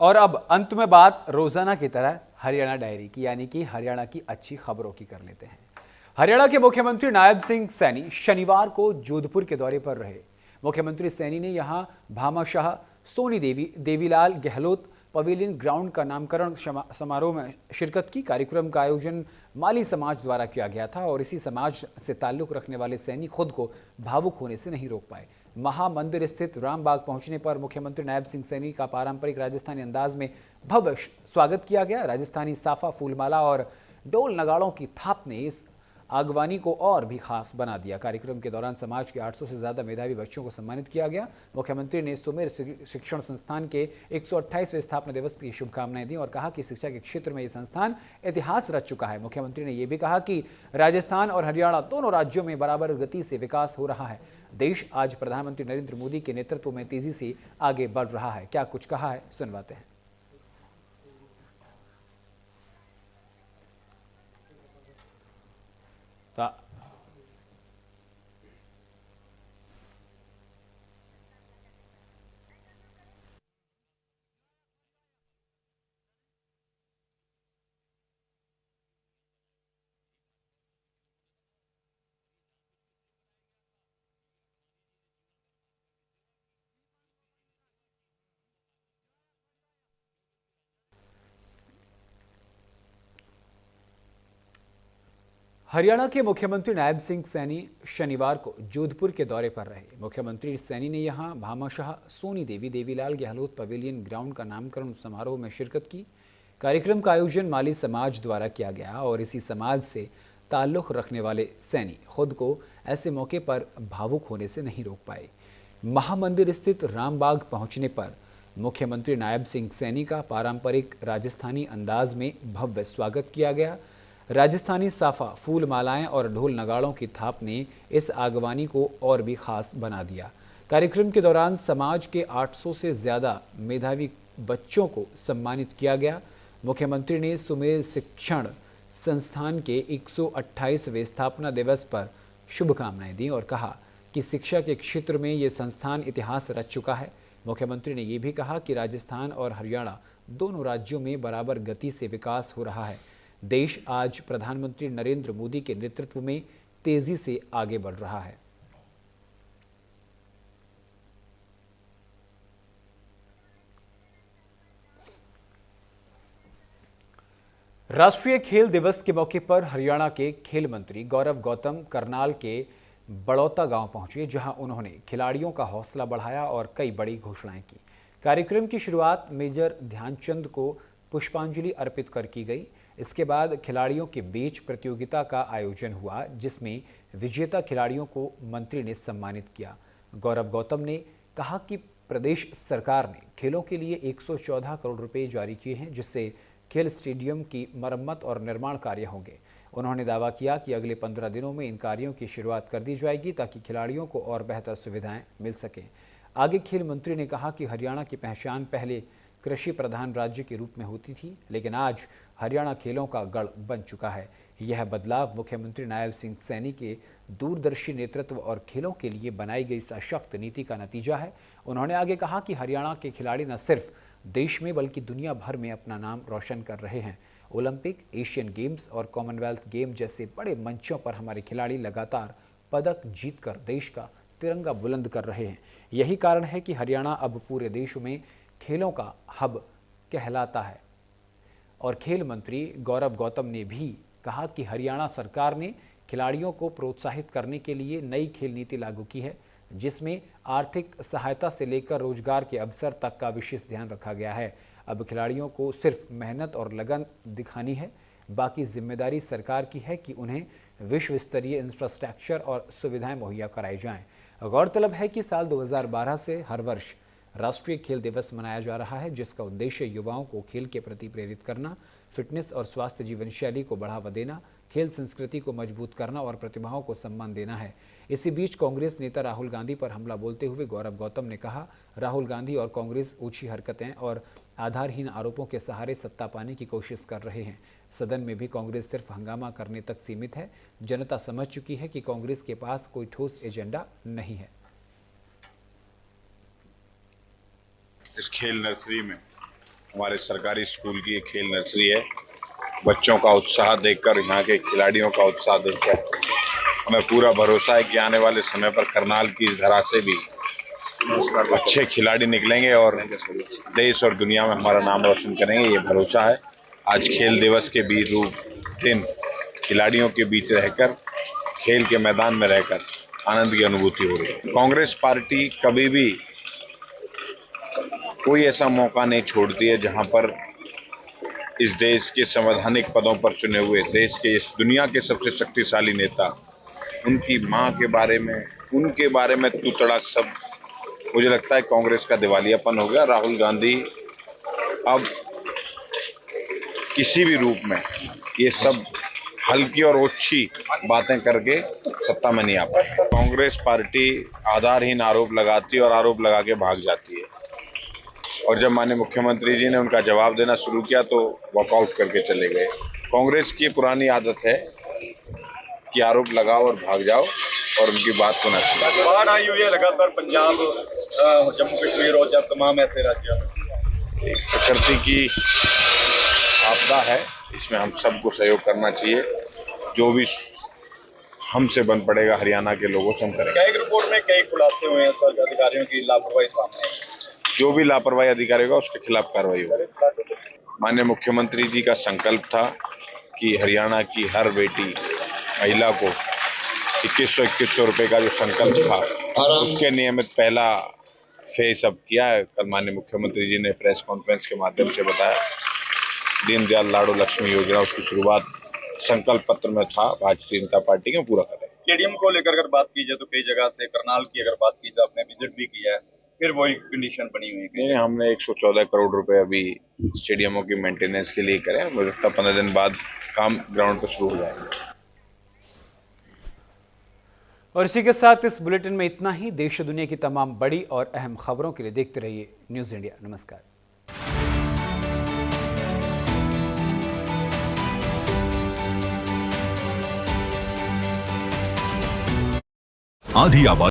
और अब अंत में बात रोजाना की तरह हरियाणा डायरी की, यानी कि हरियाणा की अच्छी खबरों की कर लेते हैं। हरियाणा के मुख्यमंत्री नायब सिंह सैनी शनिवार को जोधपुर के दौरे पर रहे। मुख्यमंत्री सैनी ने यहां भामाशाह सोनी देवीलाल गहलोत पवेलियन ग्राउंड का नामकरण समारोह में शिरकत की। कार्यक्रम का आयोजन माली समाज द्वारा किया गया था और इसी समाज से ताल्लुक रखने वाले सैनी खुद को भावुक होने से नहीं रोक पाए। महामंदिर स्थित रामबाग पहुंचने पर मुख्यमंत्री नायब सिंह सैनी का पारंपरिक राजस्थानी अंदाज में भव्य स्वागत किया गया। राजस्थानी साफा, फूलमाला और डोल नगाड़ों की थाप ने इस आगवानी को और भी खास बना दिया। कार्यक्रम के दौरान समाज के 800 से ज्यादा मेधावी बच्चों को सम्मानित किया गया। मुख्यमंत्री ने सुमेर शिक्षण संस्थान के 128वें स्थापना दिवस की शुभकामनाएं दी और कहा कि शिक्षा के क्षेत्र में यह संस्थान इतिहास रच चुका है। मुख्यमंत्री ने यह भी कहा कि राजस्थान और हरियाणा दोनों राज्यों में बराबर गति से विकास हो रहा है। देश आज प्रधानमंत्री नरेंद्र मोदी के नेतृत्व में तेजी से आगे बढ़ रहा है। क्या कुछ कहा है, सुनवाते हैं। हरियाणा के मुख्यमंत्री नायब सिंह सैनी शनिवार को जोधपुर के दौरे पर रहे। मुख्यमंत्री सैनी ने यहां भामाशाह सोनी देवीलाल गहलोत पवेलियन ग्राउंड का नामकरण समारोह में शिरकत की। कार्यक्रम का आयोजन माली समाज द्वारा किया गया और इसी समाज से ताल्लुक़ रखने वाले सैनी खुद को ऐसे मौके पर भावुक होने से नहीं रोक पाए। महामंदिर स्थित रामबाग पहुंचने पर मुख्यमंत्री नायब सिंह सैनी का पारंपरिक राजस्थानी अंदाज में भव्य स्वागत किया गया। राजस्थानी साफा, फूल मालाएं और ढोल नगाड़ों की थाप ने इस आगवानी को और भी खास बना दिया। कार्यक्रम के दौरान समाज के 800 से ज्यादा मेधावी बच्चों को सम्मानित किया गया। मुख्यमंत्री ने सुमेर शिक्षण संस्थान के 128वें स्थापना दिवस पर शुभकामनाएं दी और कहा कि शिक्षा के क्षेत्र में ये संस्थान इतिहास रच चुका है। मुख्यमंत्री ने यह भी कहा कि राजस्थान और हरियाणा दोनों राज्यों में बराबर गति से विकास हो रहा है। देश आज प्रधानमंत्री नरेंद्र मोदी के नेतृत्व में तेजी से आगे बढ़ रहा है। राष्ट्रीय खेल दिवस के मौके पर हरियाणा के खेल मंत्री गौरव गौतम करनाल के बड़ौता गांव पहुंचे, जहां उन्होंने खिलाड़ियों का हौसला बढ़ाया और कई बड़ी घोषणाएं की। कार्यक्रम की शुरुआत मेजर ध्यानचंद को पुष्पांजलि अर्पित कर की गई। इसके बाद खिलाड़ियों के बीच प्रतियोगिता का आयोजन हुआ, जिसमें विजेता खिलाड़ियों को मंत्री ने सम्मानित किया। गौरव गौतम ने कहा कि प्रदेश सरकार ने खेलों के लिए 114 करोड़ रुपए जारी किए हैं, जिससे खेल स्टेडियम की मरम्मत और निर्माण कार्य होंगे। उन्होंने दावा किया कि अगले 15 दिनों में इन कार्यों की शुरुआत कर दी जाएगी ताकि खिलाड़ियों को और बेहतर सुविधाएं मिल सकें। आगे खेल मंत्री ने कहा कि हरियाणा की पहचान पहले कृषि प्रधान राज्य के रूप में होती थी, लेकिन आज हरियाणा खेलों का गढ़ बन चुका है। यह बदलाव मुख्यमंत्री नायब सिंह सैनी के दूरदर्शी नेतृत्व और खेलों के लिए बनाई गई सशक्त नीति का नतीजा है। उन्होंने आगे कहा कि हरियाणा के खिलाड़ी न सिर्फ देश में बल्कि दुनिया भर में अपना नाम रोशन कर रहे हैं। ओलंपिक, एशियन गेम्स और कॉमनवेल्थ गेम जैसे बड़े मंचों पर हमारे खिलाड़ी लगातार पदक जीतकर देश का तिरंगा बुलंद कर रहे हैं। यही कारण है कि हरियाणा अब पूरे देश में खेलों का हब कहलाता है। और खेल मंत्री गौरव गौतम ने भी कहा कि हरियाणा सरकार ने खिलाड़ियों को प्रोत्साहित करने के लिए नई खेल नीति लागू की है, जिसमें आर्थिक सहायता से लेकर रोजगार के अवसर तक का विशेष ध्यान रखा गया है। अब खिलाड़ियों को सिर्फ मेहनत और लगन दिखानी है, बाकी जिम्मेदारी सरकार की है कि उन्हें विश्व स्तरीय इंफ्रास्ट्रक्चर और सुविधाएं मुहैया कराई जाएं। गौरतलब है कि साल 2012 से हर वर्ष राष्ट्रीय खेल दिवस मनाया जा रहा है, जिसका उद्देश्य युवाओं को खेल के प्रति प्रेरित करना, फिटनेस और स्वास्थ्य जीवन शैली को बढ़ावा देना, खेल संस्कृति को मजबूत करना और प्रतिभाओं को सम्मान देना है। इसी बीच कांग्रेस नेता राहुल गांधी पर हमला बोलते हुए गौरव गौतम ने कहा, राहुल गांधी और कांग्रेस ऊंची हरकतें और आधारहीन आरोपों के सहारे सत्ता पाने की कोशिश कर रहे हैं। सदन में भी कांग्रेस सिर्फ हंगामा करने तक सीमित है। जनता समझ चुकी है कि कांग्रेस के पास कोई ठोस एजेंडा नहीं है। इस खेल नर्सरी में हमारे सरकारी स्कूल की एक खेल नर्सरी है। बच्चों का उत्साह देखकर, यहाँ के खिलाड़ियों का उत्साह देखकर हमें पूरा भरोसा है कि आने वाले समय पर करनाल की इस धरा से भी अच्छे खिलाड़ी निकलेंगे और देश और दुनिया में हमारा नाम रोशन करेंगे, ये भरोसा है। आज खेल दिवस के दिन खिलाड़ियों के बीच रहकर, खेल के मैदान में रहकर आनंद की अनुभूति हो रही है। कांग्रेस पार्टी कभी भी कोई ऐसा मौका नहीं छोड़ती है जहां पर इस देश के संवैधानिक पदों पर चुने हुए, देश के, इस दुनिया के सबसे शक्तिशाली नेता, उनकी मां के बारे में, उनके बारे में तू तड़ाक सब, मुझे लगता है कांग्रेस का दिवालियापन हो गया। राहुल गांधी अब किसी भी रूप में ये सब हल्की और ओछी बातें करके सत्ता में नहीं आ पाए। कांग्रेस पार्टी आधारहीन आरोप लगाती है और आरोप लगा के भाग जाती है, और जब माननीय मुख्यमंत्री जी ने उनका जवाब देना शुरू किया तो वॉकआउट करके चले गए। कांग्रेस की पुरानी आदत है कि आरोप लगाओ और भाग जाओ और उनकी बात को न सुनो। बाढ़ आई हुई है लगातार पंजाब, जम्मू कश्मीर और जब तमाम ऐसे राज्यों में। प्रकृति की आपदा है, इसमें हम सबको सहयोग करना चाहिए। जो भी हमसे बन पड़ेगा हरियाणा के लोगों से हम करेंगे। कई रिपोर्ट में कई खुलासे हुए हैं सर, अधिकारियों की लापरवाही सामने आई। जो भी लापरवाही अधिकारी होगा उसके खिलाफ कार्रवाई होगी। माननीय मुख्यमंत्री जी का संकल्प था कि हरियाणा की हर बेटी महिला को 2100 रुपए का जो संकल्प था उसके नियमित पहला फेज अब किया है। कल माननीय मुख्यमंत्री जी ने प्रेस कॉन्फ्रेंस के माध्यम से बताया, दीनदयाल लाडो लक्ष्मी योजना, उसकी शुरुआत संकल्प पत्र में था, भारतीय जनता पार्टी के पूरा करें। स्टेडियम को लेकर अगर बात की जाए तो कई जगह से, करनाल की अगर बात की जाए, आपने विजिट भी किया है, फिर वही कंडीशन बनी हुई है। नहीं, हमने 114 करोड़ रुपए अभी स्टेडियमों की मेंटेनेंस के लिए करें। मुझे लगता है 15 दिन बाद काम ग्राउंड पर शुरू हो जाएगा। और इसी के साथ इस बुलेटिन में इतना ही। देश दुनिया की तमाम बड़ी और अहम खबरों के लिए देखते रहिए न्यूज़ इंडिया। नमस्कार। आधी आबादी